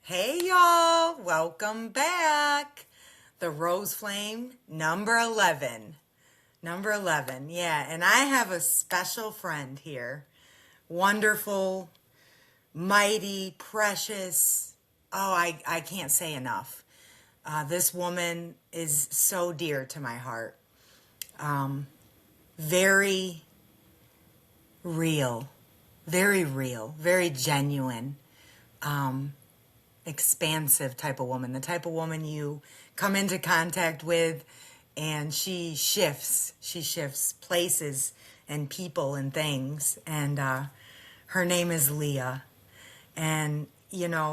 Hey y'all, welcome back. The Rose Flame number 11. Number 11, yeah, and I have a special friend here. Wonderful, mighty, precious. Oh, I can't say enough. This woman is so dear to my heart. Very real, very genuine. Expansive type of woman, the type of woman you come into contact with and she shifts places and people and things. And her name is Leah. And,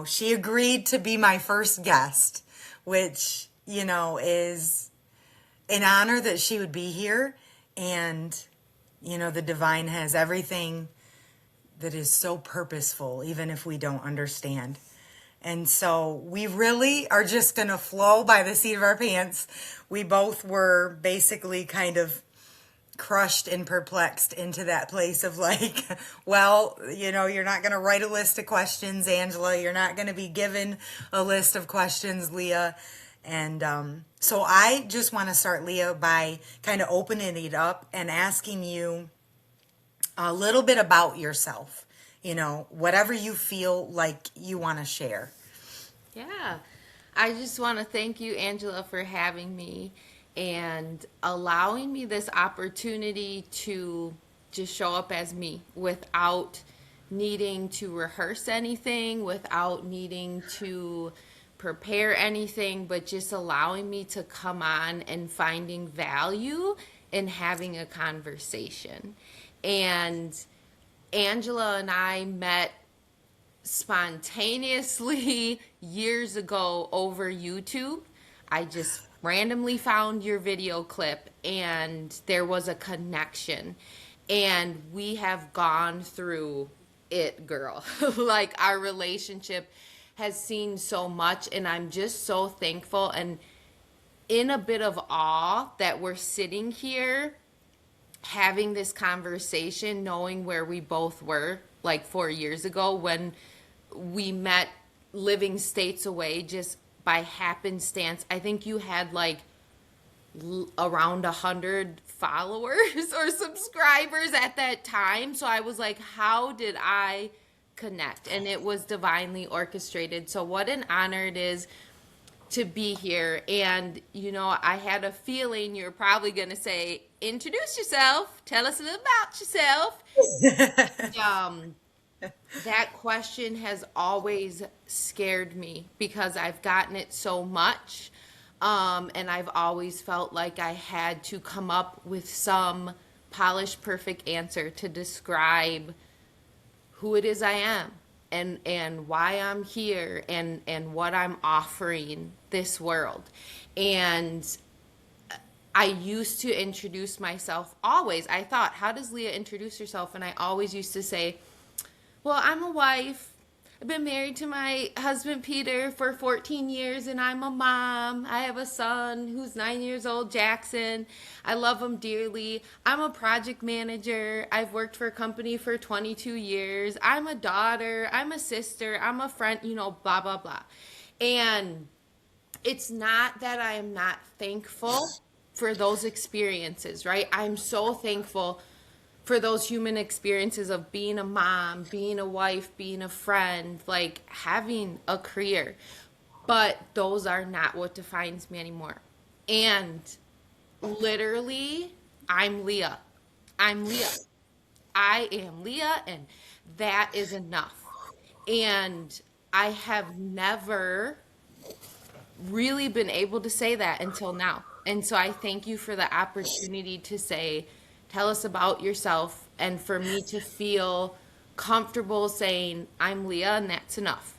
she agreed to be my first guest, which, is an honor that she would be here. And, the divine has everything that is so purposeful, even if we don't understand. And so we really are just going to flow by the seat of our pants. We both were basically kind of crushed and perplexed into that place of like, well, you're not going to write a list of questions, Angela. You're not going to be given a list of questions, Leah. And so I just want to start, Leah, by kind of opening it up and asking you a little bit about yourself. Whatever you feel like you want to share. Yeah. I just want to thank you, Angela, for having me and allowing me this opportunity to just show up as me without needing to rehearse anything, without needing to prepare anything, but just allowing me to come on and finding value in having a conversation. And Angela and I met spontaneously years ago over YouTube. I just randomly found your video clip and there was a connection. And we have gone through it, girl. Like our relationship has seen so much, and I'm just so thankful and in a bit of awe that we're sitting here having this conversation, knowing where we both were like 4 years ago when we met living states away just by happenstance. I think you had like around 100 followers or subscribers at that time. So I was like, how did I connect? And it was divinely orchestrated. So what an honor it is to be here. And, I had a feeling you're probably going to say, introduce yourself, tell us a little about yourself. um, that question has always scared me because I've gotten it so much. And I've always felt like I had to come up with some polished, perfect answer to describe who it is I am and why I'm here and what I'm offering this world. And I used to introduce myself always. I thought, how does Leah introduce herself? And I always used to say, well, I'm a wife. I've been married to my husband, Peter, for 14 years, and I'm a mom. I have a son who's 9 years old, Jackson. I love him dearly. I'm a project manager. I've worked for a company for 22 years. I'm a daughter. I'm a sister. I'm a friend, blah, blah, blah. And it's not that I am not thankful for those experiences, right? I'm so thankful for those human experiences of being a mom, being a wife, being a friend, like having a career. But those are not what defines me anymore. And literally, I'm Leah. I'm Leah. I am Leah, and that is enough. And I have never really been able to say that until now. And so I thank you for the opportunity to say, tell us about yourself, and for me to feel comfortable saying, I'm Leah, and that's enough.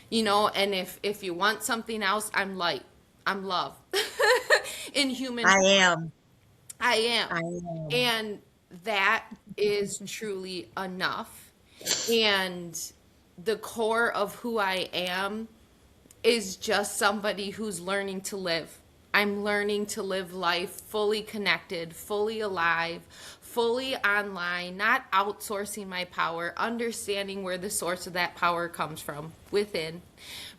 And if you want something else, I'm light. I'm love. In human I form. am. I am. I am. And that is truly enough. And the core of who I am is just somebody who's learning to live. I'm learning to live life fully connected, fully alive, fully online, not outsourcing my power, understanding where the source of that power comes from within,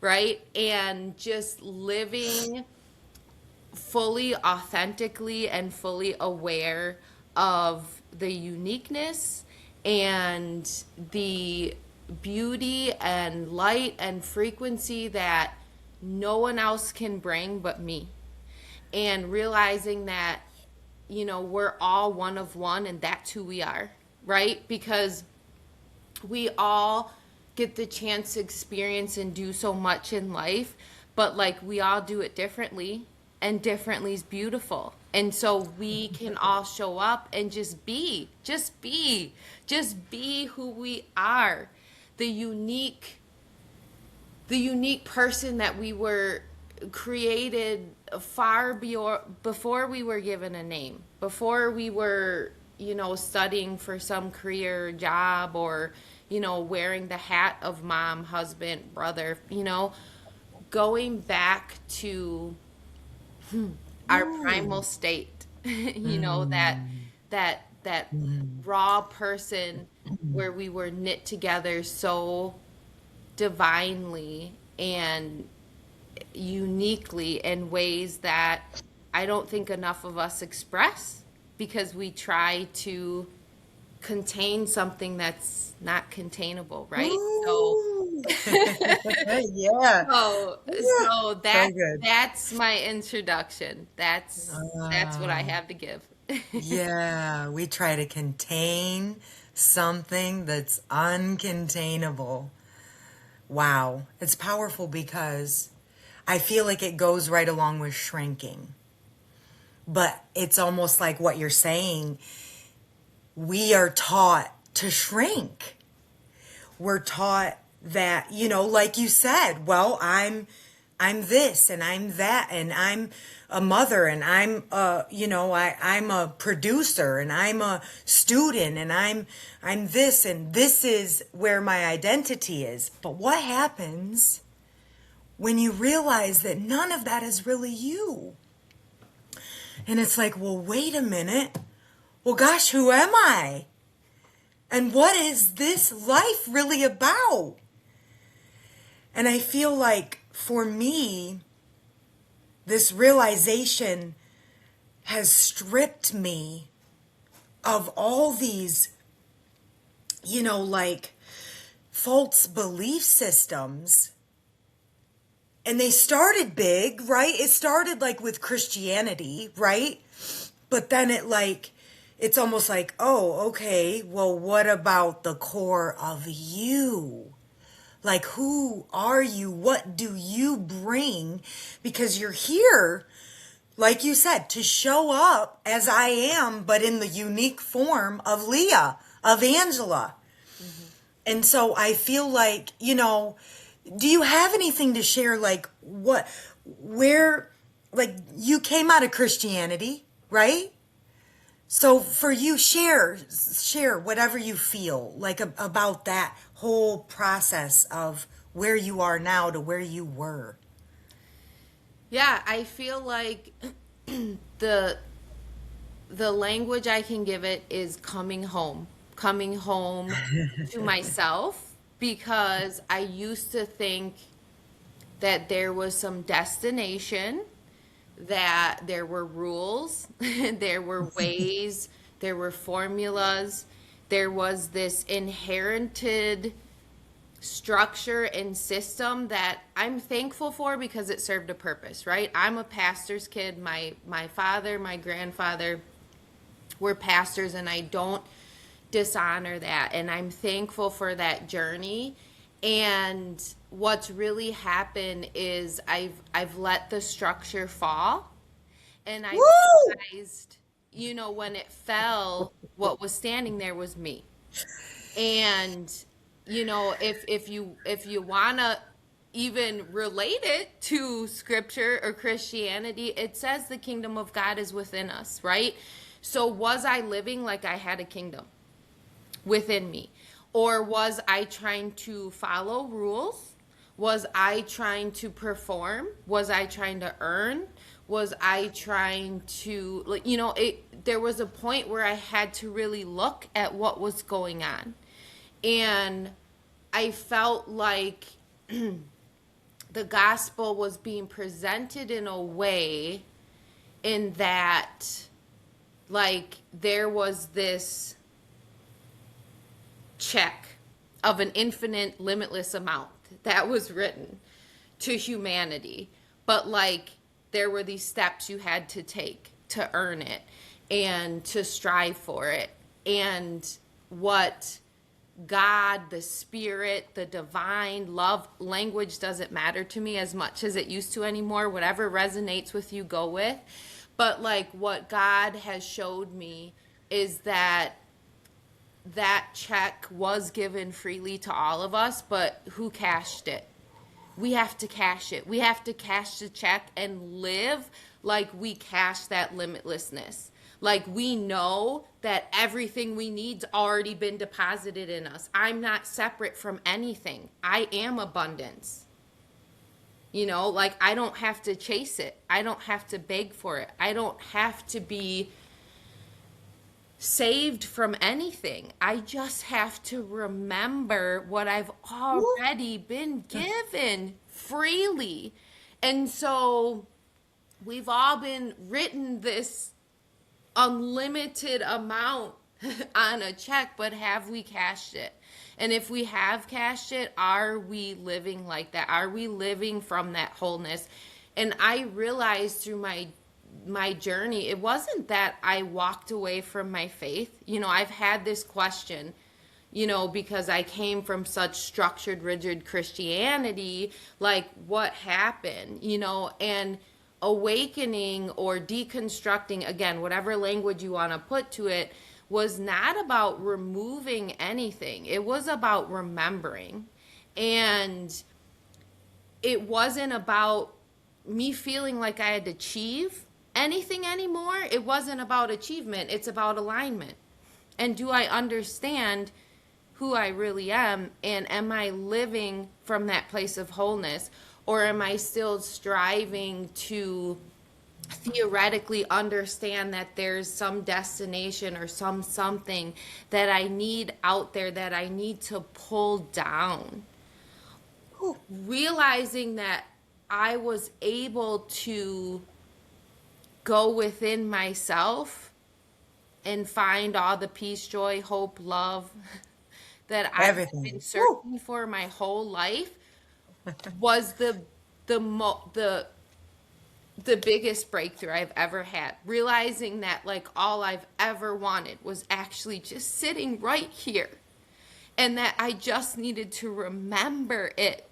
right? And just living fully authentically and fully aware of the uniqueness and the beauty and light and frequency that no one else can bring but me. And realizing that, we're all one of one and that's who we are, right? Because we all get the chance to experience and do so much in life, but like we all do it differently, and differently is beautiful. And so we can all show up and just be who we are. The unique person that we were created before we were given a name, before we were, studying for some career job, or, wearing the hat of mom, husband, brother, going back to our primal state, that raw person where we were knit together so divinely and uniquely in ways that I don't think enough of us express, because we try to contain something that's not containable, right? Ooh. Yeah. So Yeah. so So good. that's my introduction. That's what I Ah. have to give. Yeah, we try to contain something that's uncontainable. Wow. It's powerful because I feel like it goes right along with shrinking. But it's almost like what you're saying. We are taught to shrink. We're taught that, like you said, well, I'm this and I'm that and I'm a mother and I'm a producer and I'm a student and I'm this, and this is where my identity is. But what happens when you realize that none of that is really you? And it's like, well, wait a minute. Well, gosh, who am I? And what is this life really about? And I feel like for me, this realization has stripped me of all these, like false belief systems. And they started big, right? It started like with Christianity, right? But then it's almost like, oh, okay, well, what about the core of you? Like, who are you? What do you bring? Because you're here, like you said, to show up as I am, but in the unique form of Leah, of Angela. Mm-hmm. And so I feel like, do you have anything to share? Like where, like you came out of Christianity, right? So for you, share whatever you feel like about that whole process of where you are now to where you were. Yeah, I feel like the language I can give it is coming home to myself, because I used to think that there was some destination, that there were rules, there were ways, there were formulas, there was this inherited structure and system that I'm thankful for because it served a purpose, right? I'm a pastor's kid. My father, my grandfather were pastors, and I don't dishonor that, and I'm thankful for that journey. And what's really happened is I've let the structure fall, and I Woo! realized, when it fell, what was standing there was me. And if you wanna even relate it to scripture or Christianity, it says the kingdom of God is within us, right? So was I living like I had a kingdom within me? Or was I trying to follow rules? Was I trying to perform? Was I trying to earn? Was I trying to, like, there was a point where I had to really look at what was going on. And I felt like the gospel was being presented in a way in that, like, there was this check of an infinite, limitless amount that was written to humanity. But, like, there were these steps you had to take to earn it and to strive for it. And what God, the spirit, the divine love, language doesn't matter to me as much as it used to anymore. Whatever resonates with you, go with. But, like, what God has showed me is that check was given freely to all of us, but who cashed it? We have to cash it. We have to cash the check and live like we cash that limitlessness. Like, we know that everything we need's already been deposited in us. I'm not separate from anything. I am abundance. Like, I don't have to chase it. I don't have to beg for it. I don't have to be saved from anything. I just have to remember what I've already been given freely. And so we've all been written this unlimited amount on a check, but have we cashed it? And if we have cashed it, are we living like that? Are we living from that wholeness? And I realized through my journey, it wasn't that I walked away from my faith. I've had this question, because I came from such structured, rigid Christianity, like, what happened, and awakening or deconstructing, again, whatever language you want to put to it, was not about removing anything. It was about remembering. And it wasn't about me feeling like I had to achieve anything anymore. It wasn't about achievement. It's about alignment. And do I understand who I really am? And am I living from that place of wholeness? Or am I still striving to theoretically understand that there's some destination or something that I need out there that I need to pull down? Realizing that I was able to go within myself and find all the peace, joy, hope, love that I've been searching for my whole life was the biggest breakthrough I've ever had. Realizing that, like, all I've ever wanted was actually just sitting right here. And that I just needed to remember it.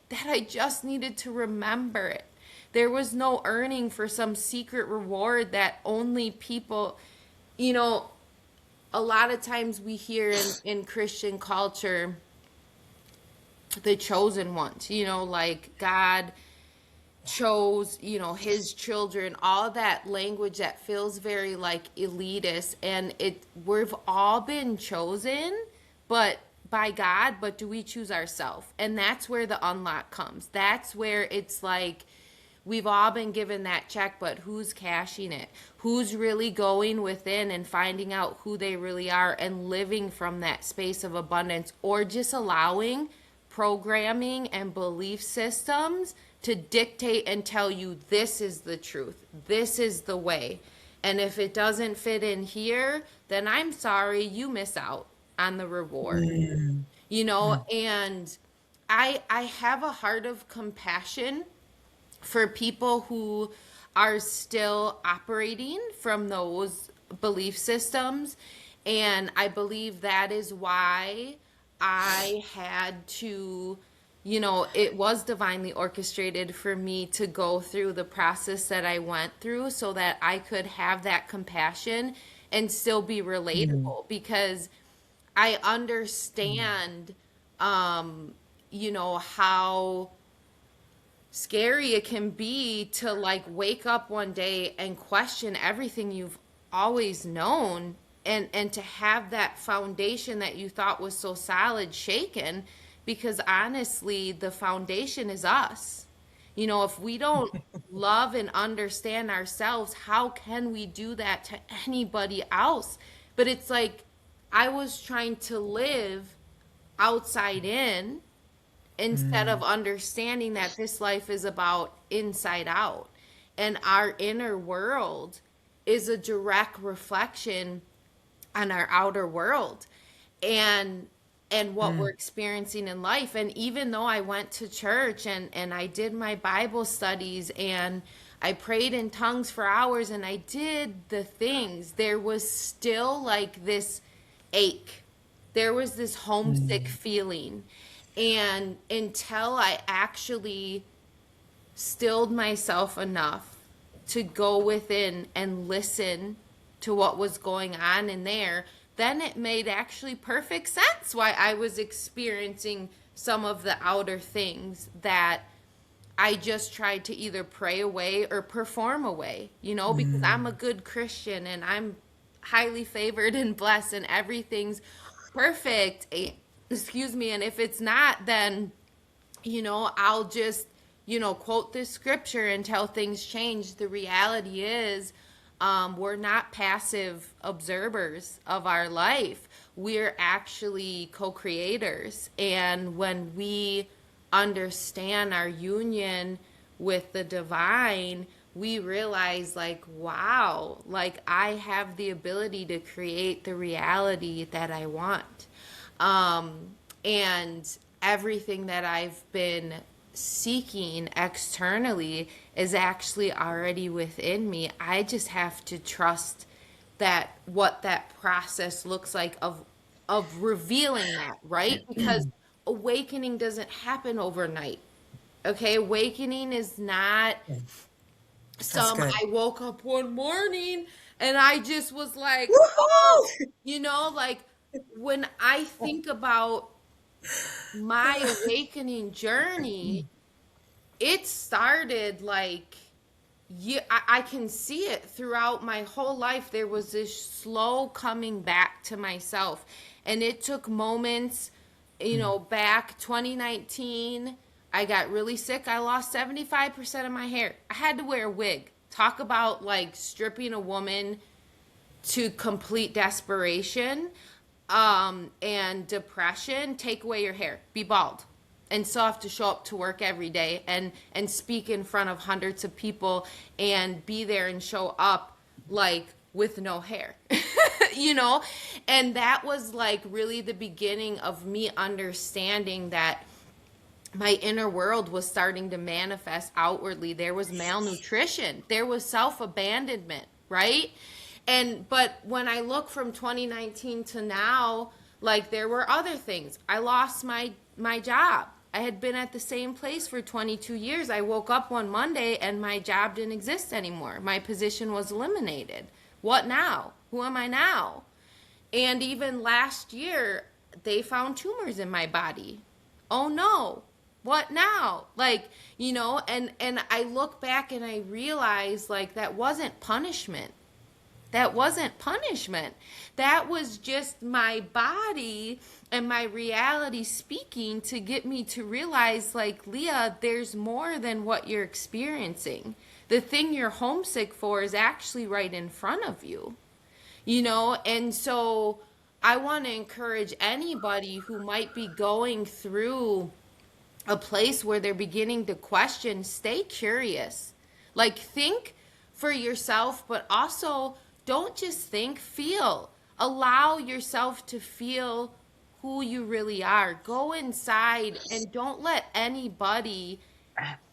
There was no earning for some secret reward that only people, a lot of times we hear in Christian culture, the chosen ones, like God chose, his children, all that language that feels very, like, elitist. And we've all been chosen, but by God, but do we choose ourselves? And that's where the unlock comes. That's where it's like, we've all been given that check, but who's cashing it? Who's really going within and finding out who they really are and living from that space of abundance, or just allowing programming and belief systems to dictate and tell you this is the truth, this is the way. And if it doesn't fit in here, then I'm sorry, you miss out on the reward. And I have a heart of compassion for people who are still operating from those belief systems. And I believe that is why I had to, it was divinely orchestrated for me to go through the process that I went through so that I could have that compassion and still be relatable, because I understand, how scary it can be to, like, wake up one day and question everything you've always known, and to have that foundation that you thought was so solid shaken. because honestly, the foundation is us. You know, if we don't love and understand ourselves, how can we do that to anybody else? But it's like I was trying to live outside in instead of understanding that this life is about inside out. And our inner world is a direct reflection on our outer world. And what we're experiencing in life. And even though I went to church and I did my Bible studies and I prayed in tongues for hours and I did the things, there was still like this ache. There was this homesick feeling. And until I actually stilled myself enough to go within and listen to what was going on in there, then it made actually perfect sense why I was experiencing some of the outer things that I just tried to either pray away or perform away, you know, because I'm a good Christian and I'm highly favored and blessed and everything's perfect. Excuse me. And if it's not, then, you know, I'll just, you know, quote this scripture until things change. The reality is, we're not passive observers of our life. We're actually co-creators. And when we understand our union with the divine, we realize like, wow, like I have the ability to create the reality that I want. And everything that I've been seeking externally is actually already within me. I just have to trust that what that process looks like of revealing that, right? Because awakening doesn't happen overnight. Okay, awakening is not That's some good. I woke up one morning and I just was like, oh, Woohoo! you know, like when I think about my awakening journey, it started like I can see it throughout my whole life. There was this slow coming back to myself, and it took moments, you know, back 2019. I got really sick. I lost 75% of my hair. I had to wear a wig. Talk about like stripping a woman to complete desperation, and depression. Take away your hair, be bald, and still have to show up to work every day and speak in front of hundreds of people and be there and show up like with no hair. You know, and that was like really the beginning of me understanding that my inner world was starting to manifest outwardly. There was malnutrition, there was self-abandonment, right? And but when I look from 2019 to now, like there were other things. I lost my job. I had been at the same place for 22 years. I woke up one Monday and my job didn't exist anymore. My position was eliminated. What now? Who am I now? And even last year, they found tumors in my body. Oh no, what now? Like, you know, and I look back and I realize like that wasn't punishment. That wasn't punishment. That was just my body and my reality speaking to get me to realize, like, Leah, there's more than what you're experiencing. The thing you're homesick for is actually right in front of you, you know? And so I want to encourage anybody who might be going through a place where they're beginning to question, stay curious. Like, think for yourself, but also don't just think, feel. Allow yourself to feel who you really are. Go inside and don't let anybody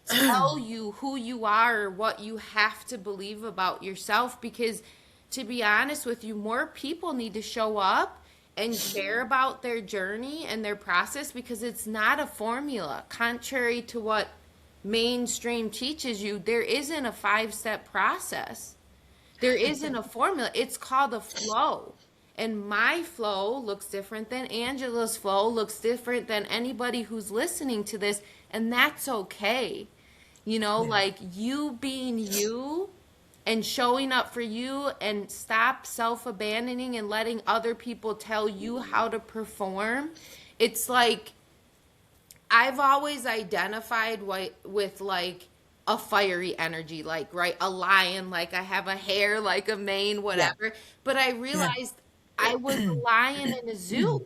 tell you who you are or what you have to believe about yourself, because to be honest with you, more people need to show up and share about their journey and their process, because it's not a formula. Contrary to what mainstream teaches you, there isn't a 5-step process. There isn't a formula. It's called a flow. And my flow looks different than Angela's flow, looks different than anybody who's listening to this. And that's okay. You know, like you being you and showing up for you, and stop self-abandoning and letting other people tell you how to perform. It's like I've always identified with like a fiery energy, like, right, a lion, like I have a hair like a mane, Yeah. whatever. But I Yeah. realized I was a lion in a zoo.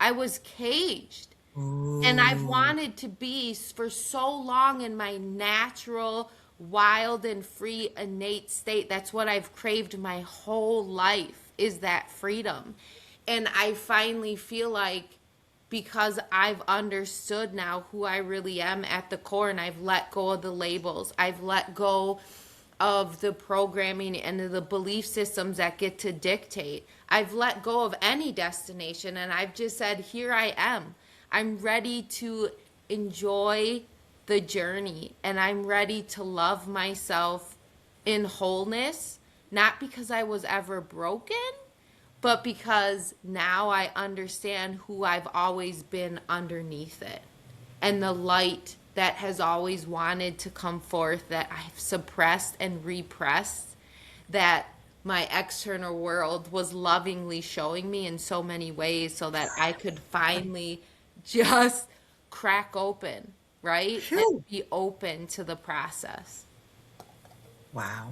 I was caged. And I've Ooh. wanted to be for so long in my natural, wild and free, innate state. That's what I've craved my whole life, is that freedom. And I finally feel like, because I've understood now who I really am at the core, and I've let go of the labels, I've let go of the programming and the belief systems that get to dictate. I've let go of any destination, and I've just said, here I am. I'm ready to enjoy the journey, and I'm ready to love myself in wholeness, not because I was ever broken, but because now I understand who I've always been underneath it, and the light that has always wanted to come forth, that I've suppressed and repressed, that my external world was lovingly showing me in so many ways, so that I could finally just crack open, right? And Phew. be open to the process. Wow.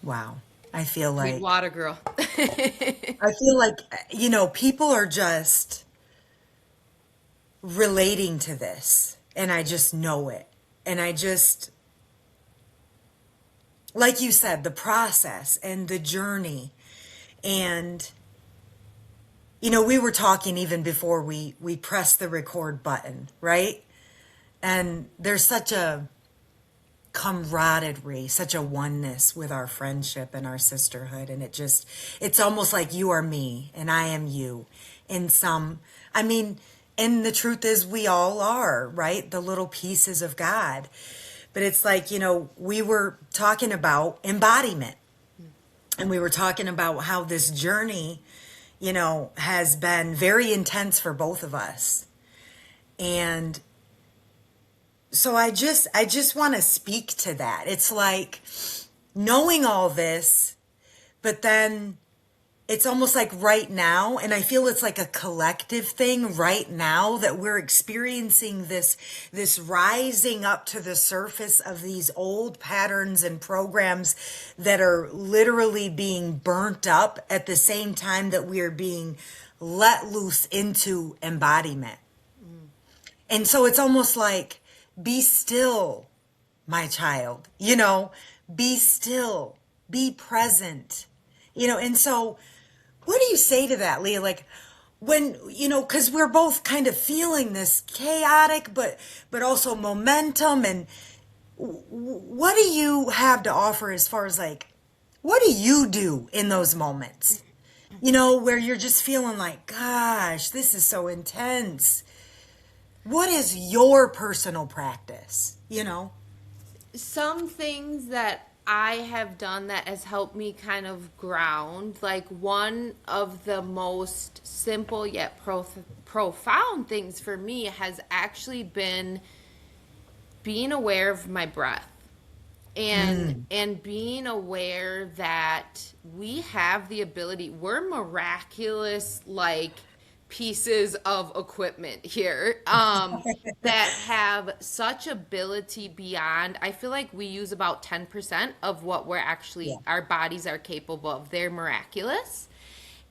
Wow. I feel Sweet like water girl. I feel like people are just relating to this, and I just know it. And I just, like you said, the process and the journey. And we were talking even before we pressed the record button, right? And there's such a camaraderie, such a oneness with our friendship and our sisterhood. And it's almost like you are me and I am you in some, I mean, and the truth is we all are, right? The little pieces of God. But it's like, we were talking about embodiment, and we were talking about how this journey, has been very intense for both of us. And so I just want to speak to that. It's like knowing all this, but then it's almost like right now, and I feel it's like a collective thing right now, that we're experiencing this rising up to the surface of these old patterns and programs that are literally being burnt up at the same time that we are being let loose into embodiment. And so it's almost like, be still, my child, be still, be present, and so what do you say to that, Leah? Like, when, because we're both kind of feeling this chaotic, but also momentum. And what do you have to offer as far as like, what do you do in those moments? Where you're just feeling like, gosh, this is so intense. What is your personal practice? Some things that I have done that has helped me kind of ground, like one of the most simple yet profound things for me has actually been being aware of my breath, and being aware that we have the ability, we're miraculous, like, pieces of equipment here, that have such ability beyond. I feel like we use about 10% of what we're Yeah. actually, our bodies are capable of. They're miraculous.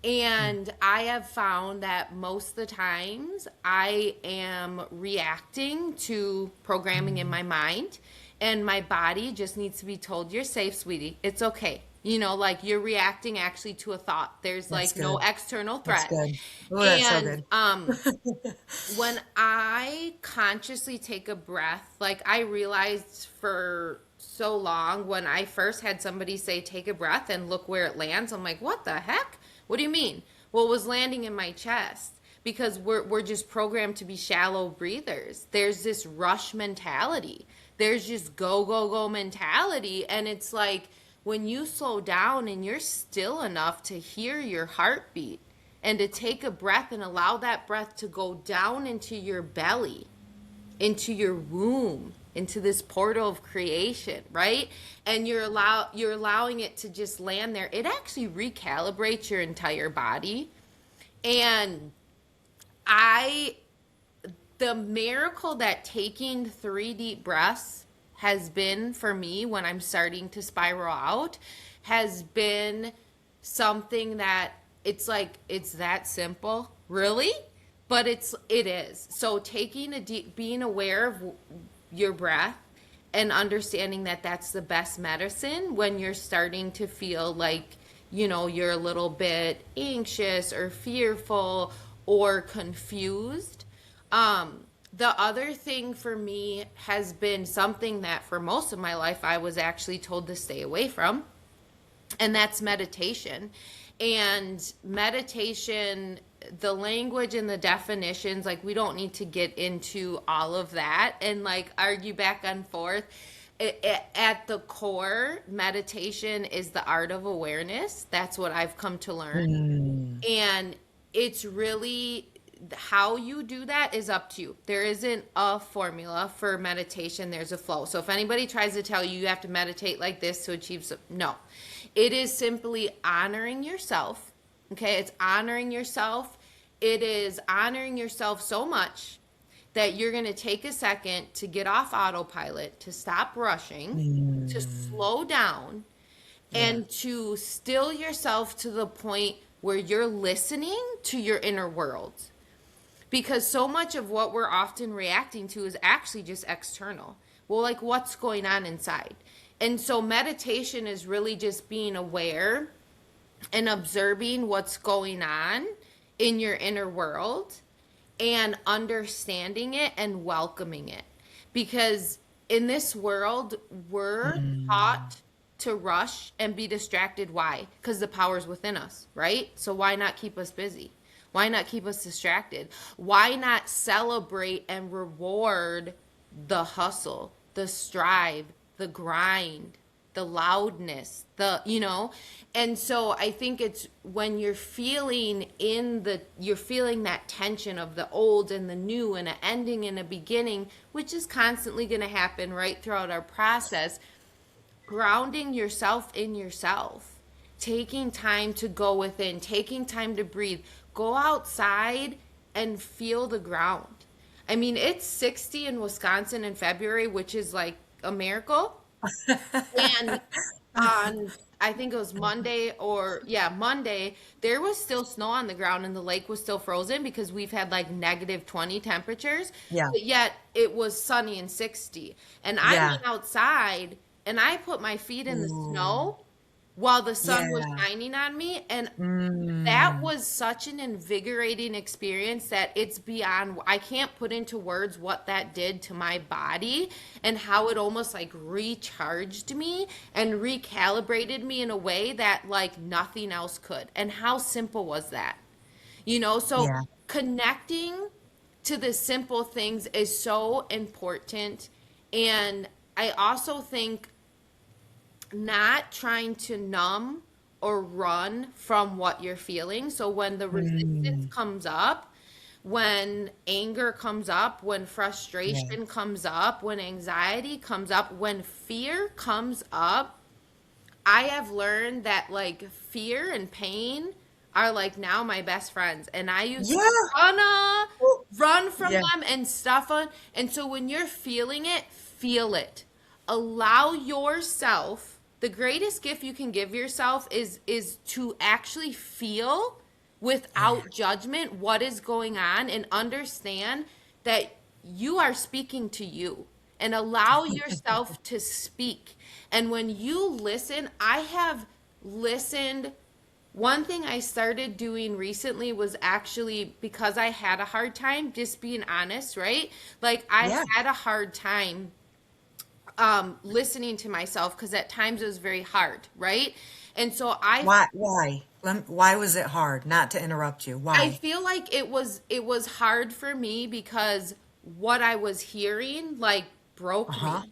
And I have found that most of the times I am reacting to programming in my mind, and my body just needs to be told, you're safe, sweetie. It's okay. Like, you're reacting actually to a thought. There's That's like no good. external That's threat. good. Oh, that's so And good. when I consciously take a breath, like, I realized for so long, when I first had somebody say, take a breath and look where it lands, I'm like, what the heck? What do you mean? Well, it was landing in my chest, because we're just programmed to be shallow breathers. There's this rush mentality. There's just go, go, go mentality. And it's like, when you slow down and you're still enough to hear your heartbeat, and to take a breath and allow that breath to go down into your belly, into your womb, into this portal of creation, right? And you're allowing it to just land there. It actually recalibrates your entire body. And I the miracle that taking 3 deep breaths has been for me when I'm starting to spiral out has been something that it's like, it's that simple, really? But it is. So taking a deep, being aware of your breath and understanding that that's the best medicine when you're starting to feel like, you're a little bit anxious or fearful or confused. The other thing for me has been something that for most of my life I was actually told to stay away from, and that's meditation. And meditation, the language and the definitions, like, we don't need to get into all of that and like argue back and forth. At the core, meditation is the art of awareness. That's what I've come to learn. And it's really, how you do that is up to you. There isn't a formula for meditation. There's a flow. So if anybody tries to tell you you have to meditate like this to achieve no. It is simply honoring yourself. Okay? It's honoring yourself. It is honoring yourself so much that you're going to take a second to get off autopilot, to stop rushing, to slow down, and to still yourself to the point where you're listening to your inner world. Because so much of what we're often reacting to is actually just external. Well, like, what's going on inside? And so meditation is really just being aware and observing what's going on in your inner world and understanding it and welcoming it. Because in this world, we're taught to rush and be distracted. Why? Because the power's within us, right? So why not keep us busy? Why not keep us distracted? Why not celebrate and reward the hustle, the strive, the grind, the loudness, and so I think it's when you're feeling you're feeling that tension of the old and the new and an ending and a beginning, which is constantly going to happen right throughout our process, grounding yourself in yourself, taking time to go within, taking time to breathe, go outside and feel the ground. I mean, it's 60 in Wisconsin in February, which is like a miracle. And on, I think it was Monday Monday, there was still snow on the ground and the lake was still frozen because we've had like -20 temperatures. Yeah. But yet it was sunny and 60. And I went outside and I put my feet in the snow while the sun was shining on me. And that was such an invigorating experience that it's beyond, I can't put into words what that did to my body and how it almost like recharged me and recalibrated me in a way that like nothing else could. And how simple was that? So connecting to the simple things is so important. And I also think not trying to numb or run from what you're feeling. So when the resistance comes up, when anger comes up, when frustration comes up, when anxiety comes up, when fear comes up, I have learned that like fear and pain are like now my best friends. And I used to run from them and stuff on. And so when you're feeling it, feel it. Allow yourself, the greatest gift you can give yourself is to actually feel without judgment what is going on and understand that you are speaking to you, and allow yourself to speak. And when you listen, I have listened. One thing I started doing recently was actually because I had a hard time, just being honest, right? Like I had a hard time listening to myself because at times it was very hard, right? And so why was it hard? Not to interrupt you. Why? I feel like it was hard for me because what I was hearing like broke me.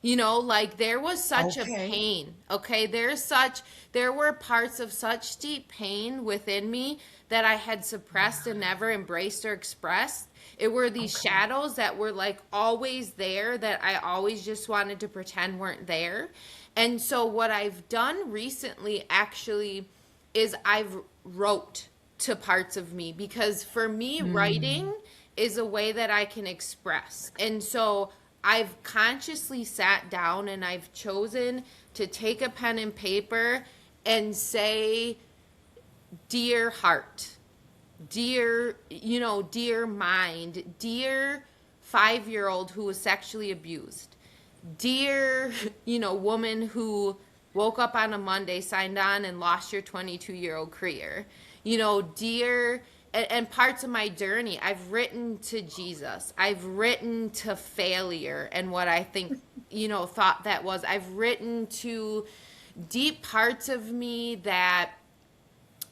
Like there was such a pain. Okay, there were parts of such deep pain within me that I had suppressed and never embraced or expressed. It were these shadows that were like always there that I always just wanted to pretend weren't there. And so what I've done recently actually is I've wrote to parts of me, because for me writing is a way that I can express. And so I've consciously sat down and I've chosen to take a pen and paper and say, dear heart, dear, dear mind, dear 5-year-old who was sexually abused, dear, woman who woke up on a Monday, signed on, and lost your 22-year-old career, dear, and parts of my journey. I've written to Jesus. I've written to failure and what I think, thought that was. I've written to deep parts of me that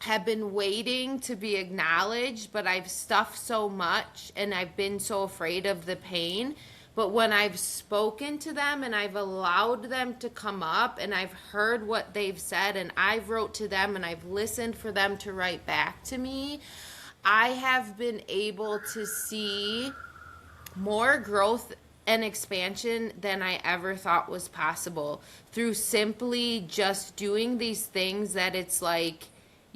have been waiting to be acknowledged, but I've stuffed so much and I've been so afraid of the pain. But when I've spoken to them and I've allowed them to come up and I've heard what they've said and I've wrote to them and I've listened for them to write back to me, I have been able to see more growth and expansion than I ever thought was possible through simply just doing these things that it's like,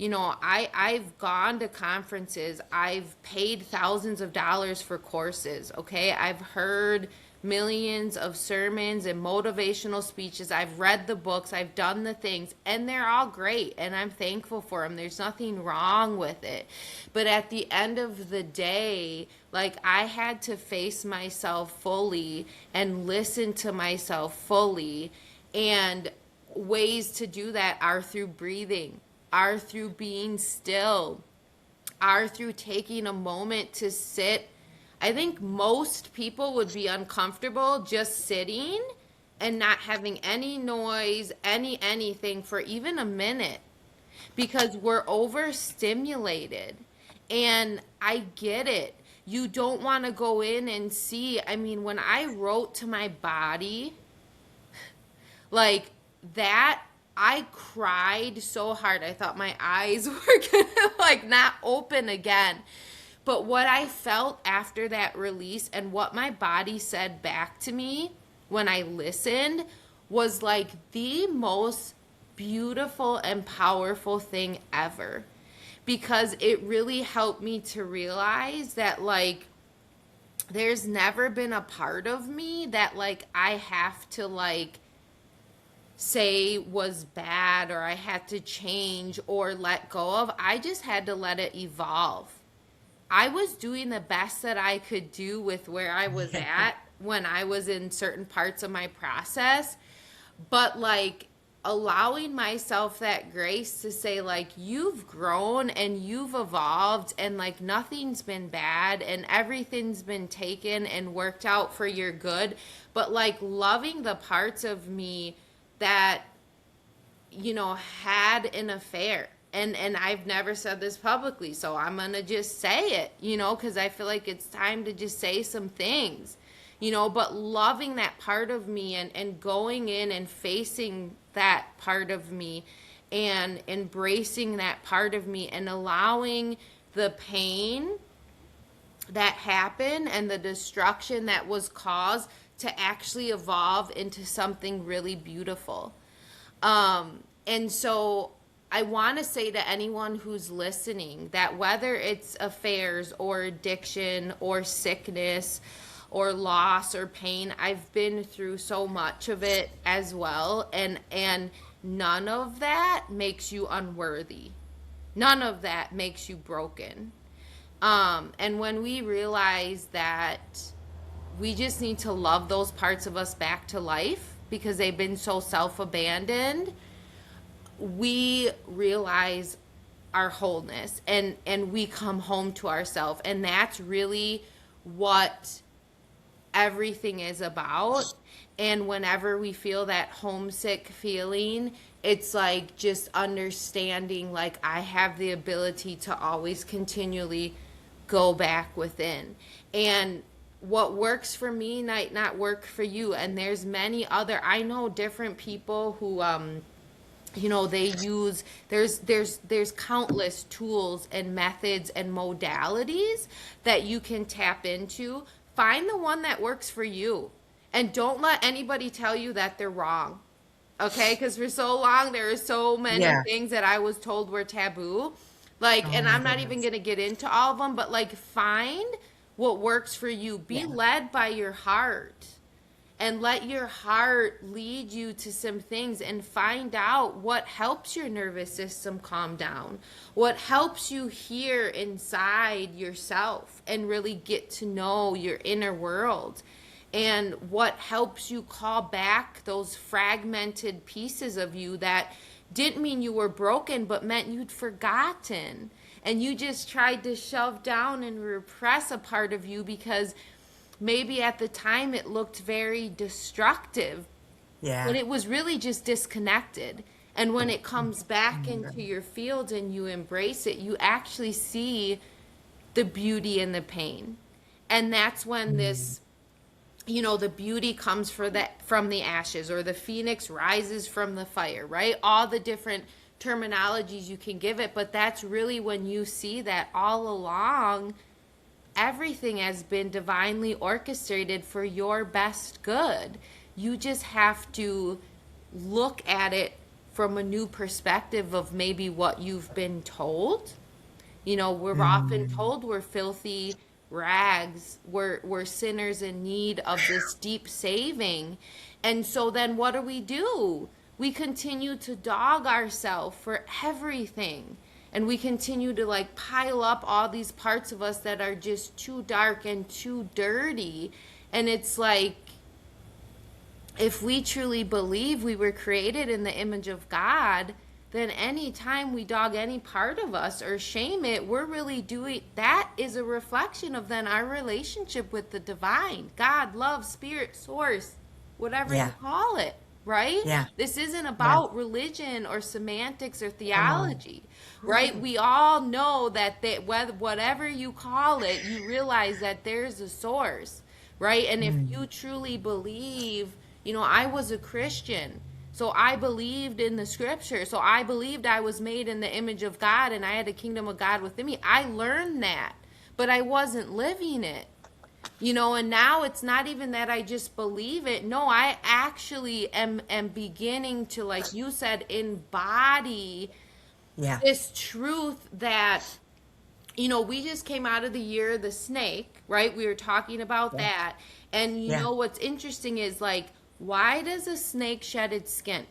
I've gone to conferences. I've paid thousands of dollars for courses, okay? I've heard millions of sermons and motivational speeches. I've read the books. I've done the things, and they're all great, and I'm thankful for them. There's nothing wrong with it. But at the end of the day, like, I had to face myself fully and listen to myself fully, and ways to do that are through breathing, are through being still, are through taking a moment to sit. I think most people would be uncomfortable just sitting and not having any noise, anything for even a minute because we're overstimulated. And I get it. You don't want to go in and see. I mean, when I wrote to my body, like that, I cried so hard. I thought my eyes were gonna like not open again. But what I felt after that release and what my body said back to me when I listened was like the most beautiful and powerful thing ever. Because it really helped me to realize that like there's never been a part of me that like I have to like say was bad or I had to change or let go of. I just had to let it evolve. I was doing the best that I could do with where I was at when I was in certain parts of my process, but like allowing myself that grace to say like you've grown and you've evolved and like nothing's been bad and everything's been taken and worked out for your good, but like loving the parts of me that had an affair. And I've never said this publicly, so I'm going to just say it, because I feel like it's time to just say some things, but loving that part of me and going in and facing that part of me and embracing that part of me and allowing the pain that happened and the destruction that was caused to actually evolve into something really beautiful. And so I want to say to anyone who's listening that whether it's affairs or addiction or sickness or loss or pain, I've been through so much of it as well. And none of that makes you unworthy. None of that makes you broken. And when we realize that we just need to love those parts of us back to life because they've been so self-abandoned, we realize our wholeness and we come home to ourselves. And that's really what everything is about. And whenever we feel that homesick feeling, it's like just understanding like I have the ability to always continually go back within. And what works for me might not work for you. And there's many other, I know different people who they use, there's countless tools and methods and modalities that you can tap into. Find the one that works for you and don't let anybody tell you that they're wrong. Okay? Because for so long there are so many things that I was told were taboo. Like, and I'm not even going to get into all of them, but like find what works for you. Be led by your heart. And let your heart lead you to some things, and find out what helps your nervous system calm down, what helps you hear inside yourself and really get to know your inner world, and what helps you call back those fragmented pieces of you that didn't mean you were broken, but meant you'd forgotten. And you just tried to shove down and repress a part of you because maybe at the time it looked very destructive, but it was really just disconnected. And when it comes back into your field and you embrace it, you actually see the beauty in the pain. And that's when this, the beauty comes from the ashes, or the phoenix rises from the fire, right? All the different terminologies you can give it, but that's really when you see that all along everything has been divinely orchestrated for your best good. You just have to look at it from a new perspective of maybe what you've been told. We're often told we're filthy rags, we're sinners in need of this deep saving. And so then what do? We continue to dog ourselves for everything. And we continue to pile up all these parts of us that are just too dark and too dirty. And it's like, if we truly believe we were created in the image of God, then anytime we dog any part of us or shame it, we're really doing, that is a reflection of then our relationship with the divine, God, love, spirit, source, whatever you call it. Right? This isn't about religion or semantics or theology, right? We all know that whatever you call it, you realize that there's a source, right? And if you truly believe, I was a Christian, so I believed in the scripture, so I believed I was made in the image of God and I had a kingdom of God within me. I learned that, but I wasn't living it. And now it's not even that I just believe it. No, I actually am beginning to, like you said, embody this truth that, we just came out of the year of the snake, right? We were talking about that. And you know what's interesting is, why does a snake shed its skin?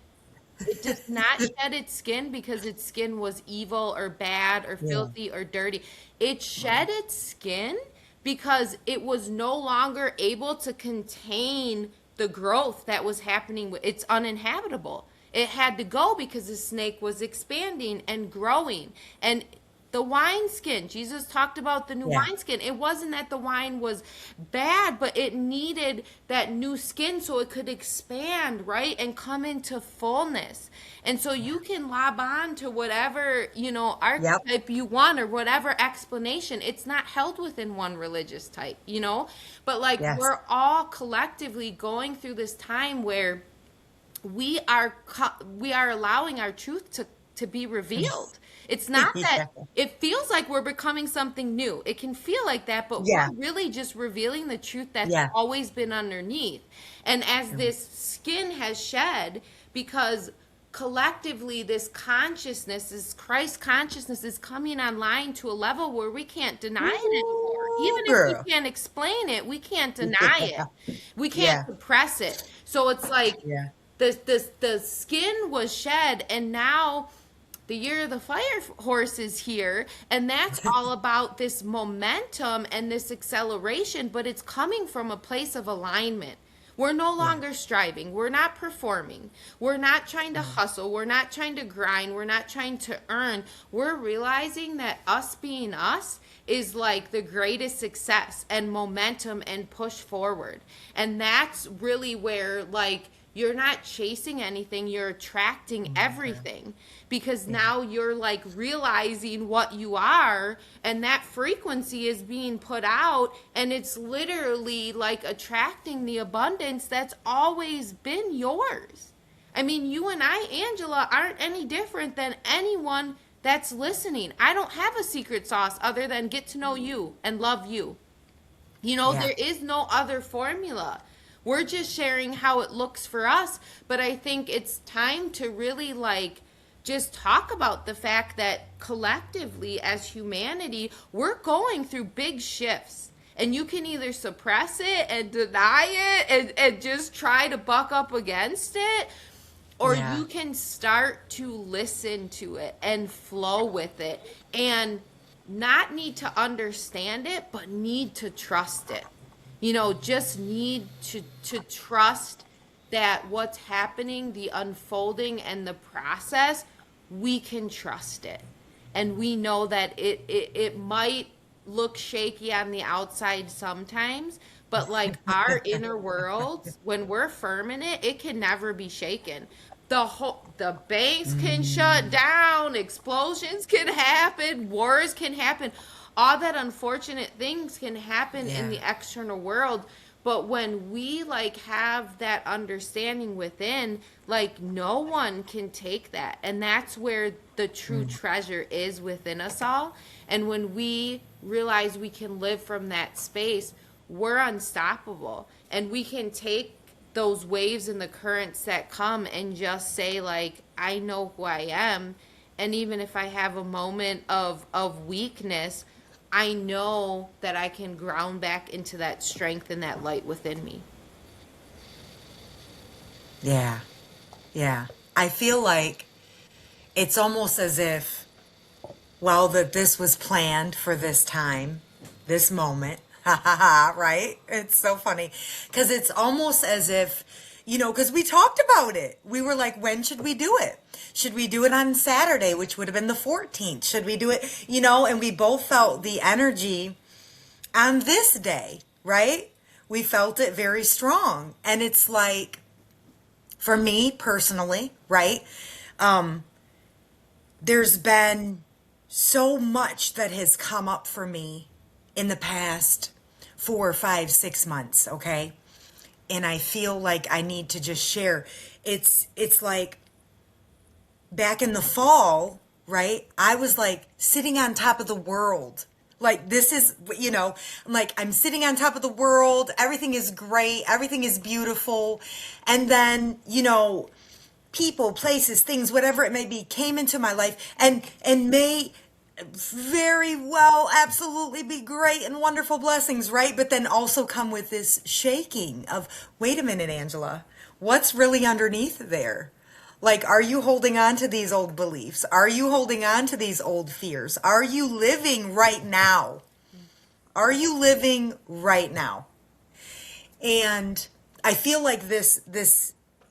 It does not shed its skin because its skin was evil or bad or filthy or dirty. It shed its skin because it was no longer able to contain the growth that was happening. It's uninhabitable. It had to go because the snake was expanding and growing. And the wineskin, Jesus talked about the new wineskin. It wasn't that the wine was bad, but it needed that new skin so it could expand, right? And come into fullness. And so you can lob on to whatever, archetype you want, or whatever explanation. It's not held within one religious type, But we're all collectively going through this time where we are allowing our truth to be revealed. It's not that it feels like we're becoming something new. It can feel like that, but we're really just revealing the truth that's always been underneath. And as this skin has shed, because collectively this consciousness, this Christ consciousness, is coming online to a level where we can't deny it anymore. Even if we can't explain it, we can't deny it. We can't suppress it. So it's like the skin was shed, and now the year of the fire horse is here, and that's all about this momentum and this acceleration, but it's coming from a place of alignment. We're no longer striving. We're not performing. We're not trying to hustle. We're not trying to grind. We're not trying to earn. We're realizing that us being us is the greatest success and momentum and push forward. And that's really where you're not chasing anything, you're attracting everything, because now you're realizing what you are, and that frequency is being put out, and it's literally attracting the abundance that's always been yours. I mean, you and I, Angela, aren't any different than anyone that's listening. I don't have a secret sauce other than get to know you and love you. There is no other formula. We're just sharing how it looks for us, but I think it's time to really just talk about the fact that collectively as humanity, we're going through big shifts. And you can either suppress it and deny it and just try to buck up against it, or Yeah. you can start to listen to it and flow with it and not need to understand it, but need to trust it. Just need to trust that what's happening, the unfolding and the process, we can trust it. And we know that it might look shaky on the outside sometimes, but like our inner world, when we're firm in it, it can never be shaken. The banks can shut down, explosions can happen, wars can happen, all that unfortunate things can happen in the Yeah. external world. But when we like have that understanding within, like no one can take that. And that's where the true treasure is within us all. And when we realize we can live from that space, we're unstoppable. And we can take those waves and the currents that come and just say like, I know who I am. And even if I have a moment of weakness, I know that I can ground back into that strength and that light within me. Yeah. Yeah. I feel like it's almost as if, well, that this was planned for this time, this moment. Ha ha ha, right? It's so funny. Because it's almost as if, because we talked about it. We were like, when should we do it? Should we do it on Saturday, which would have been the 14th? Should we do it, and we both felt the energy on this day, right? We felt it very strong. And it's like, for me personally, right? There's been so much that has come up for me in the past 4, 5, 6 months, okay? And I feel like I need to just share. It's like back in the fall, right? I was like sitting on top of the world. Like this is, I'm like, I'm sitting on top of the world. Everything is great. Everything is beautiful. And then, people, places, things, whatever it may be, came into my life and may very well absolutely be great and wonderful blessings, right? But then also come with this shaking of, wait a minute, Angela, what's really underneath there? Like, are you holding on to these old beliefs? Are you holding on to these old fears? Are you living right now? Are you living right now? And I feel like this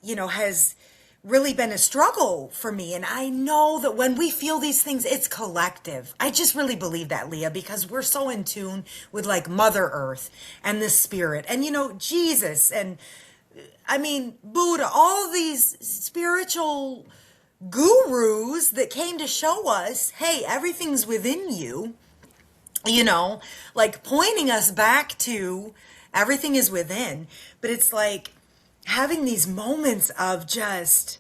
has really been a struggle for me. And I know that when we feel these things, it's collective. I just really believe that, Leah, because we're so in tune with like Mother Earth and the Spirit and, Jesus and Buddha, all these spiritual gurus that came to show us, hey, everything's within you, like pointing us back to everything is within. But it's like having these moments of just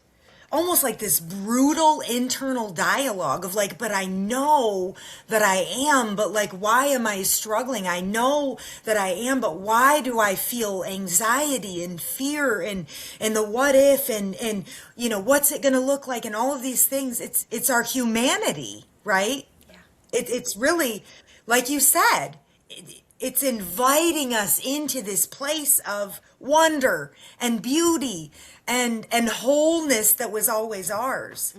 almost like this brutal internal dialogue of like, but I know that I am, but like, why am I struggling? I know that I am, but why do I feel anxiety and fear and the what if and what's it going to look like and all of these things? It's our humanity, right? Yeah. It's really, like you said, it's inviting us into this place of wonder and beauty and wholeness that was always ours.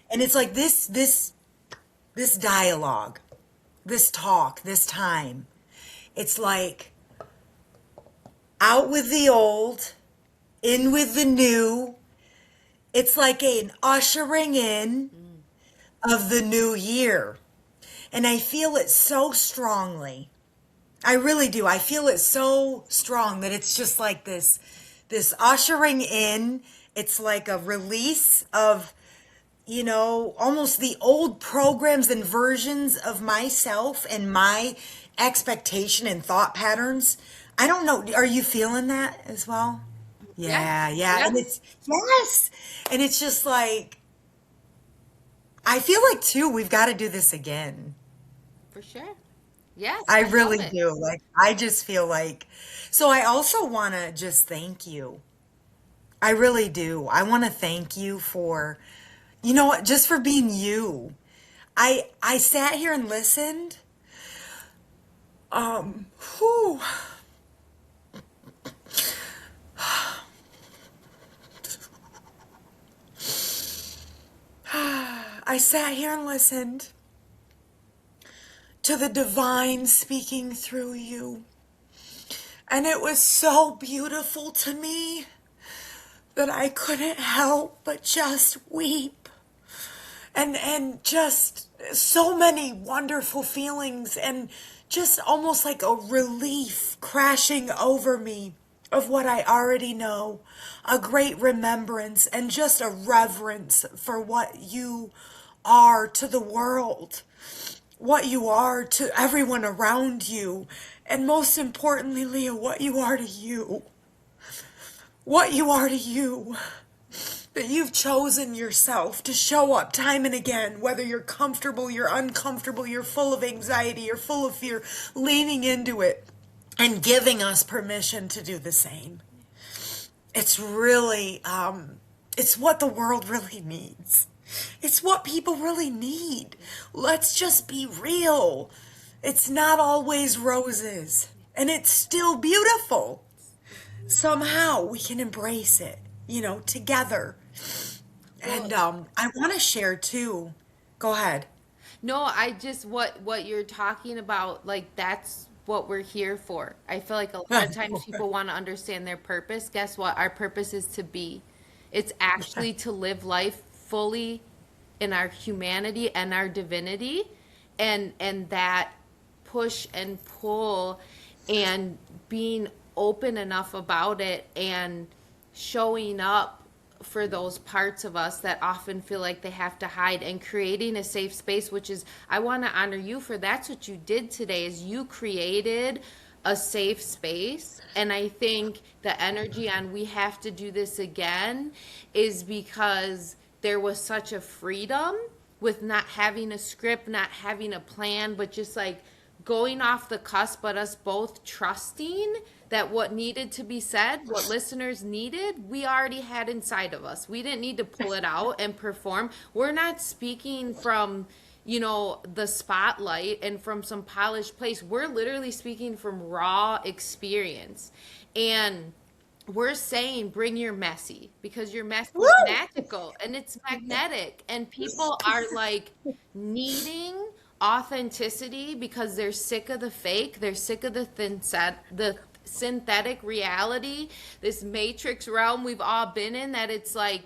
And it's like this dialogue, this talk, this time. It's like out with the old, in with the new. It's like an ushering in of the new year. And I feel it so strongly. I really do. I feel it so strong that it's just like this ushering in. It's like a release of, almost the old programs and versions of myself and my expectation and thought patterns. I don't know. Are you feeling that as well? Yeah. Yeah, yeah. Yeah. And yes. And it's just like, I feel like too, we've got to do this again. For sure. Yes, I I love really it. do. Like, I just feel like, so I also want to just thank you. I really do. I want to thank you for, what, just for being you. I sat here and listened. Whew. I sat here and listened to the divine speaking through you. And it was so beautiful to me that I couldn't help but just weep. And just so many wonderful feelings and just almost like a relief crashing over me of what I already know, a great remembrance and just a reverence for what you are to the world, what you are to everyone around you, and most importantly, Leah, what you are to you. What you are to you. That you've chosen yourself to show up time and again, whether you're comfortable, you're uncomfortable, you're full of anxiety, you're full of fear, leaning into it and giving us permission to do the same. It's really, it's what the world really needs. It's what people really need. Let's just be real. It's not always roses, and it's still beautiful. Somehow we can embrace it, together. And I want to share too. Go ahead. No, I just what you're talking about, like that's what we're here for. I feel like a lot of times people want to understand their purpose. Guess what? Our purpose is to be. It's actually to live life fully in our humanity and our divinity, and that push and pull and being open enough about it and showing up for those parts of us that often feel like they have to hide, and creating a safe space, which is, I want to honor you for that's what you did today, is you created a safe space. And I think the energy on we have to do this again is because there was such a freedom with not having a script, not having a plan, but just like going off the cusp, but us both trusting that what needed to be said, what listeners needed, we already had inside of us. We didn't need to pull it out and perform. We're not speaking from, the spotlight and from some polished place. We're literally speaking from raw experience. And we're saying bring your messy, because your mess is magical and it's magnetic, and people are like needing authenticity because they're sick of the fake, they're sick of the synthetic reality, this matrix realm we've all been in, that it's like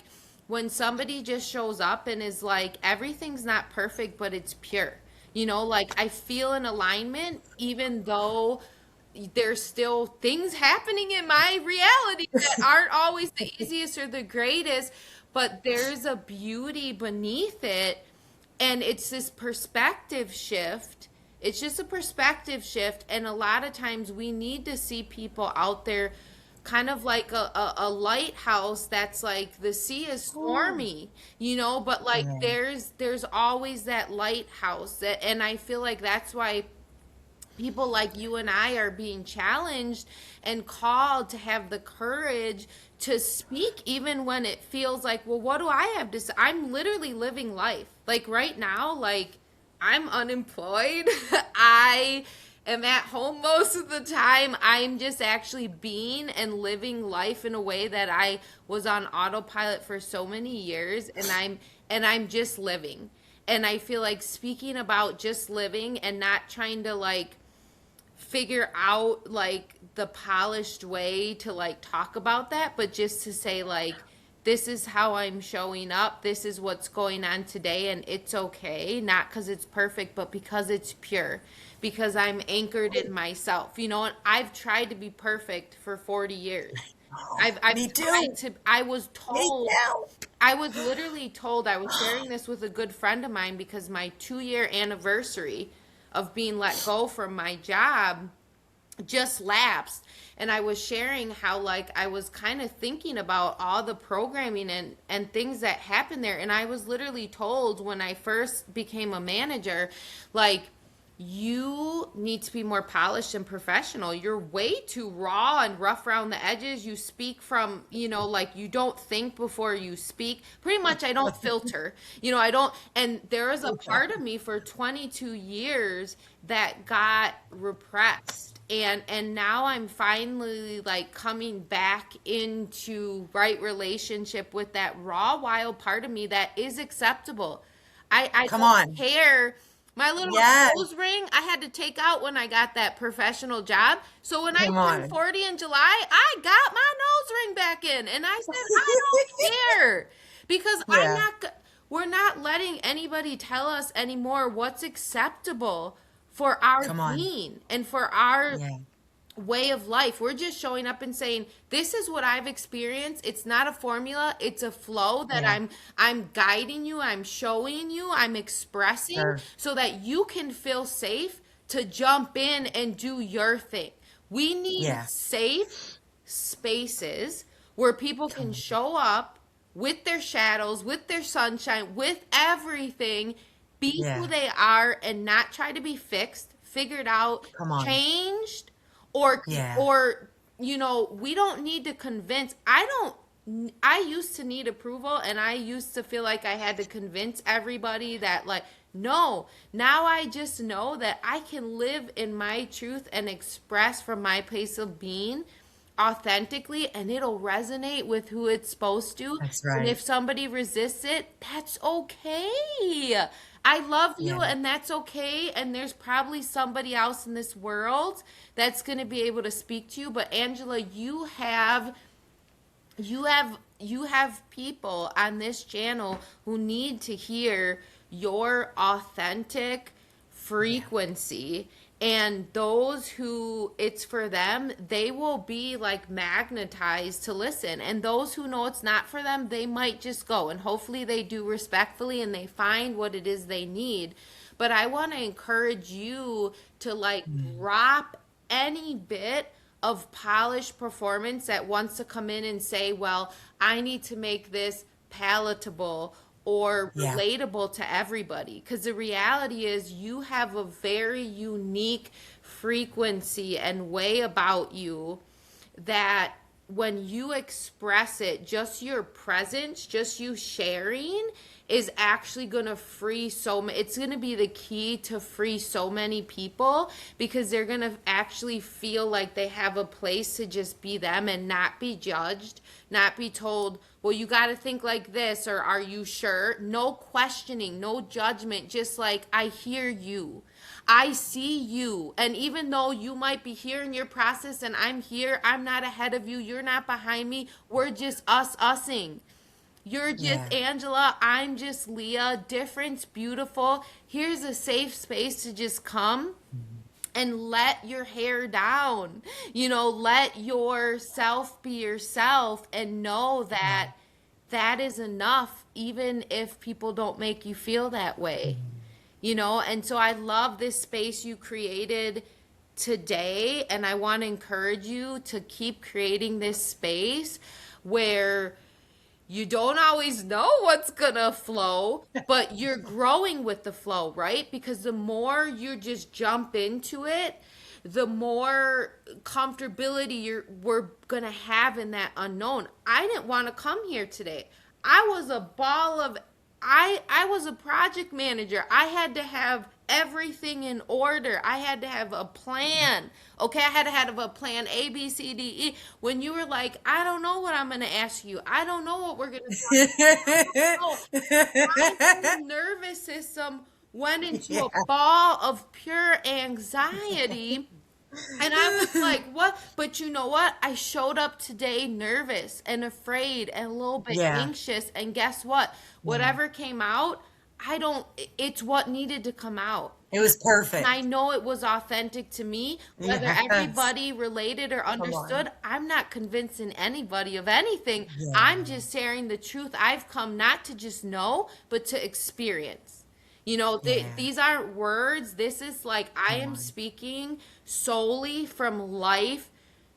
when somebody just shows up and is like everything's not perfect but it's pure, like I feel an alignment even though there's still things happening in my reality that aren't always the easiest or the greatest, but there's a beauty beneath it. And it's this perspective shift. It's just a perspective shift. And a lot of times we need to see people out there kind of like a lighthouse that's like the sea is stormy, but like there's always that lighthouse that, and I feel like that's why people like you and I are being challenged and called to have the courage to speak even when it feels like, well, what do I have to say? I'm literally living life. Like right now, like I'm unemployed. I am at home most of the time. I'm just actually being and living life in a way that I was on autopilot for so many years, and I'm just living. And I feel like speaking about just living and not trying to like figure out like the polished way to like talk about that, but just to say like, this is how I'm showing up, this is what's going on today, and it's okay, not because it's perfect but because it's pure, because I'm anchored in myself, and I've tried to be perfect for 40 years. Me I've tried too. to, I was Me told, too. I was literally told, I was sharing this with a good friend of mine because my 2-year anniversary of being let go from my job just lapsed, and I was sharing how like I was kind of thinking about all the programming and things that happened there, and I was literally told when I first became a manager, like you need to be more polished and professional. You're way too raw and rough around the edges. You speak from, like you don't think before you speak. Pretty much, I don't filter. I don't. And there is a Okay. part of me for 22 years that got repressed. And now I'm finally like coming back into right relationship with that raw, wild part of me that is acceptable. I Come don't on. care. My little Yes. nose ring I had to take out when I got that professional job. So when I Come turned on. 40 in July, I got my nose ring back in. And I said, I don't care. Because Yeah. we're not letting anybody tell us anymore what's acceptable for our Come on. being and for our Yeah. way of life. We're just showing up and saying, this is what I've experienced. It's not a formula, it's a flow that Yeah. I'm guiding you, I'm showing you, I'm expressing Sure. so that you can feel safe to jump in and do your thing. We need Yeah. safe spaces where people can Come on. show up with their shadows, with their sunshine, with everything, be who Yeah. they are and not try to be fixed, figured out, Come on. changed, or Yeah. or we don't need to convince. I used to need approval, and I used to feel like I had to convince everybody that, like, no, now I just know that I can live in my truth and express from my place of being authentically, and it'll resonate with who it's supposed to. That's And right. if somebody resists it, that's okay. I love Yeah. you, and that's okay. And there's probably somebody else in this world that's going to be able to speak to you. But Angela, you have people on this channel who need to hear your authentic Yeah. frequency, and those who it's for them, they will be like magnetized to listen, and those who know it's not for them, they might just go, and hopefully they do respectfully and they find what it is they need. But I want to encourage you to like Mm. drop any bit of polished performance that wants to come in and say, well, I need to make this palatable or Yeah. relatable to everybody. Because the reality is, you have a very unique frequency and way about you that when you express it, just your presence, just you sharing is actually going to free it's going to be the key to free so many people, because they're going to actually feel like they have a place to just be them and not be judged, not be told, well, you got to think like this, or are you sure? No questioning, no judgment, just like, I hear you. I see you. And even though you might be here in your process and I'm here, I'm not ahead of you, you're not behind me. We're just us-using. You're Yeah. just Angela, I'm just Leah. Difference, beautiful. Here's a safe space to just come and let your hair down. Let yourself be yourself and know Yeah. that that is enough, even if people don't make you feel that way. Mhm. And so I love this space you created today, and I want to encourage you to keep creating this space where you don't always know what's gonna flow, but you're growing with the flow, right? Because the more you just jump into it, the more comfortability we're gonna have in that unknown. I didn't want to come here today. I was a ball of I was a project manager. I had to have everything in order. I had to have a plan. Okay, I had to have a plan A, B, C, D, E. When you were like, I don't know what I'm going to ask you. I don't know what we're going to talk about. My whole nervous system went into Yeah. a ball of pure anxiety. And I was like, what? But you know what? I showed up today nervous and afraid and a little bit Yeah. anxious. And guess what? Yeah. Whatever came out, it's what needed to come out. It was And I perfect. know it was authentic to me. Whether Yes. everybody related or Come on. understood, I'm not convincing anybody of anything. I'm Yeah. just sharing the truth. I've come not to just know, but to experience. Yeah. These aren't words. This is like, I Come am on. speaking solely from life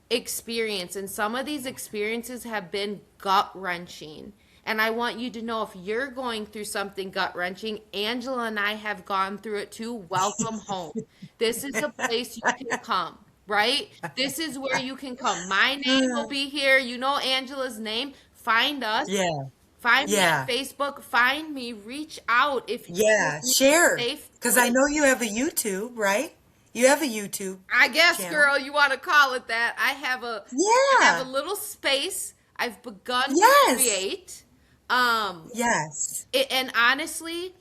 experience. And some of these experiences have been gut wrenching. And I want you to know if you're going through something gut wrenching, Angela and I have gone through it too. Welcome home. This is a place you can come, right? This is where you can come. My name will be here. You know Angela's name. Find us. Yeah. Find me on Yeah. Facebook. Find me. Reach out if you Yeah. just need a Share. safe Because I place. know you have a YouTube, right? You have a YouTube I guess, channel. girl, you want to call it that. I have a Yeah. little space I've begun to Yes. create. Um, Yes. and honestly,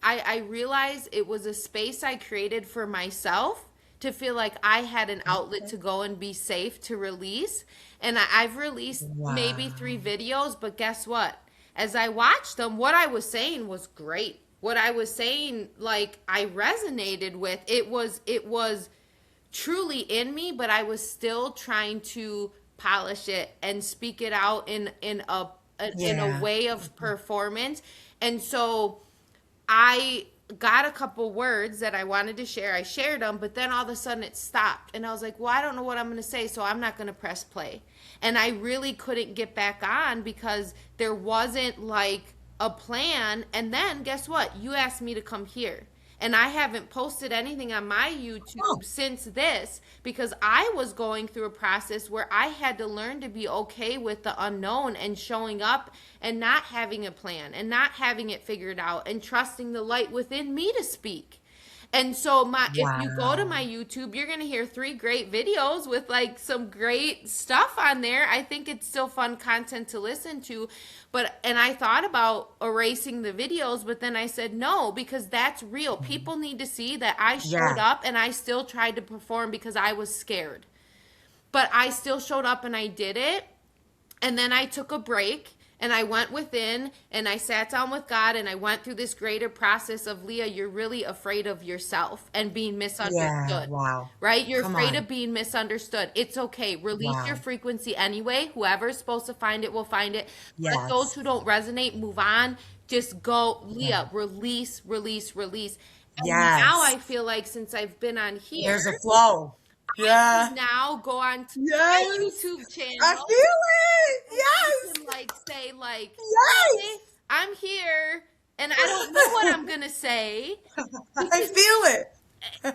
I realized it was a space I created for myself to feel like I had an outlet to go and be safe to release. And I've released maybe three Wow. videos, but guess what? As I watched them, what I was saying was great. What I was saying, like, I resonated with. It was truly in me, but I was still trying to polish it and speak it out in a Yeah. way of performance. And so I got a couple words that I wanted to share. I shared them, but then all of a sudden it stopped. And I was like, well, I don't know what I'm going to say, so I'm not going to press play. And I really couldn't get back on because there wasn't like a plan. And then guess what? You asked me to come here. And I haven't posted anything on my Oh, YouTube since this because I was going through a process where I had to learn to be okay with the unknown and showing up and not having a plan and not having it figured out and trusting the light within me to speak. And so my if you go to my wow. YouTube, you're gonna hear three great videos with like some great stuff on there. I think it's still fun content to listen to. And I thought about erasing the videos, but then I said no, because that's real. People need to see that I showed Yeah. up and I still tried to perform because I was scared. But I still showed up and I did it. And then I took a break and I went within and I sat down with God and I went through this greater process of Leah, you're really afraid of yourself and being Yeah. misunderstood, Wow. right? You're Come afraid of on. being misunderstood. It's okay. Release your Wow. frequency anyway. Whoever's supposed to find it will find it. Let those Yes. who don't resonate move on. Just go, Yeah. Leah, release, release, release. And now Yes. I feel like since I've been on here, There's a flow. I can Yeah. now go on to my Yes. YouTube I channel feel it. and I Yes. can like say like, Yes. hey, I'm here and I don't know what I'm gonna say I because feel it.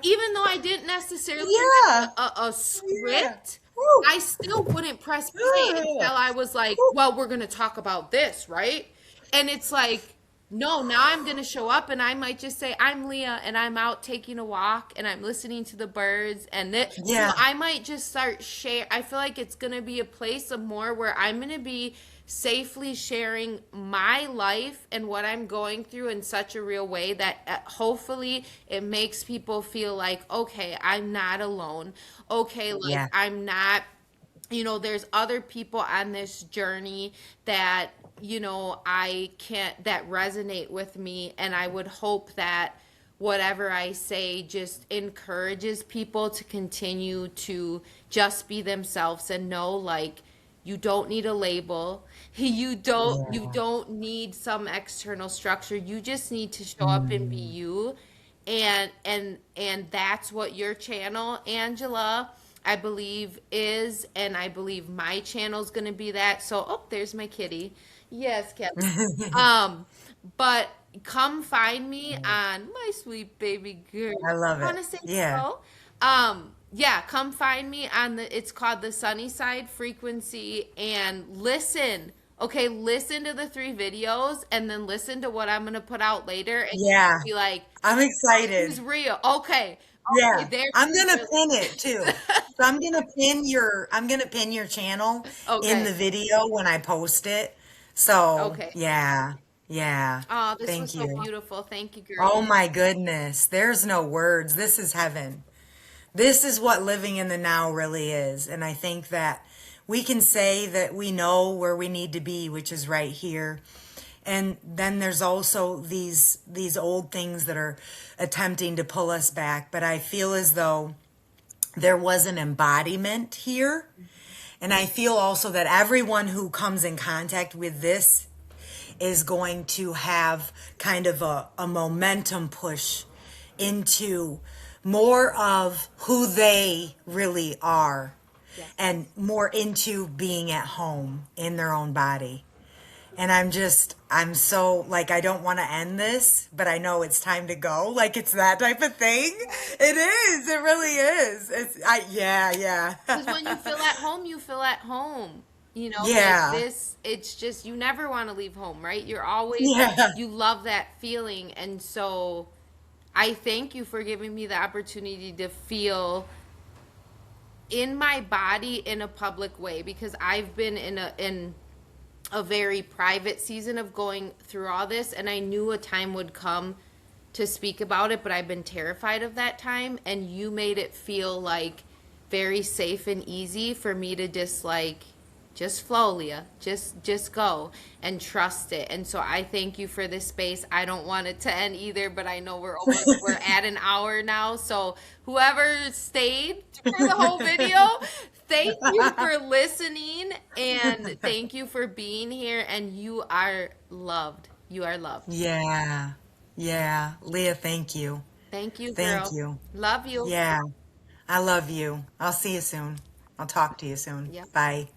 even though I didn't necessarily Yeah. have a Yeah. script, Woo. I still wouldn't press play until I was like, Woo. well, we're gonna talk about this, right? And it's like, no, now I'm gonna show up and I might just say, I'm Leah and I'm out taking a walk and I'm listening to the birds and Yeah. I might just start share. I feel like it's gonna be a place of more where I'm gonna be safely sharing my life and what I'm going through in such a real way that hopefully it makes people feel like, okay, I'm not alone. Okay, like Yeah. I'm not, there's other people on this journey that, I can't, that resonate with me. And I would hope that whatever I say just encourages people to continue to just be themselves and know like, you don't need a label. You Yeah. don't need some external structure. You just need to show up and be Mm. you. And that's what your channel, Angela, I believe is, and I believe my channel is going to be that. So, oh, there's my kitty. Yes, Kelly. Um, but come find me on my sweet baby girl. I love Want it. to say Yeah. hello? Yeah, come find me on it's called the Sunny Side Frequency and listen. Okay, listen to the three videos and then listen to what I'm gonna put out later and you're Yeah. gonna be like, I'm she's excited. real. Okay. Okay, Yeah. there I'm she's gonna really pin it too. So I'm gonna pin your channel in okay. the video when I post it. So Okay. yeah. Yeah. Oh, this was Thank so you. beautiful. Thank you, girl. Oh my goodness. There's no words. This is heaven. This is what living in the now really is. And I think that we can say that we know where we need to be, which is right here. And then there's also these old things that are attempting to pull us back. But I feel as though there was an embodiment here. And I feel also that everyone who comes in contact with this is going to have kind of a momentum push into more of who they really are Yes. and more into being at home in their own body. And I'm so like, I don't want to end this, but I know it's time to go. Like, it's that type of thing. It is. It really is. Yeah, yeah. Because when you feel at home, you feel at home. You know, like Yeah, this, it's just, you never want to leave home, right? You're always, yeah. you love that feeling. And so I thank you for giving me the opportunity to feel in my body in a public way, because I've been in a very private season of going through all this, and I knew a time would come to speak about it, but I've been terrified of that time, and you made it feel like very safe and easy for me to just like just flow, Leah. Just go and trust it. And so I thank you for this space. I don't want it to end either, but I know we're at an hour now. So whoever stayed for the whole video, thank you for listening and thank you for being here, and you are loved. You are loved. Yeah, yeah. Leah, thank you. Thank you, Thank girl. you. Love you. Yeah, I love you. I'll see you soon. I'll talk to you soon. Yep. Bye.